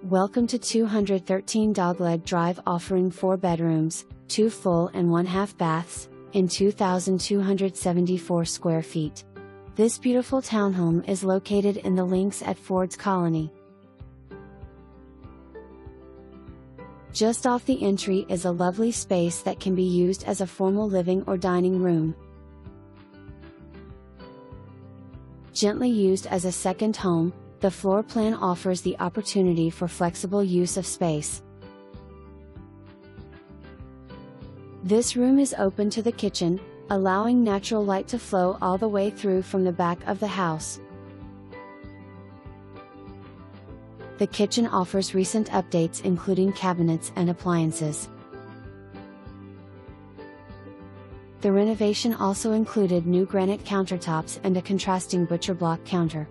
Welcome to 213 Dogleg Drive, offering 4 bedrooms, 2 full and 1/2 baths, in 2,274 square feet. This beautiful townhome is located in the Links at Ford's Colony. Just off the entry is a lovely space that can be used as a formal living or dining room. Gently used as a second home, the floor plan offers the opportunity for flexible use of space. This room is open to the kitchen, allowing natural light to flow all the way through from the back of the house. The kitchen offers recent updates including cabinets and appliances. The renovation also included new granite countertops and a contrasting butcher block counter.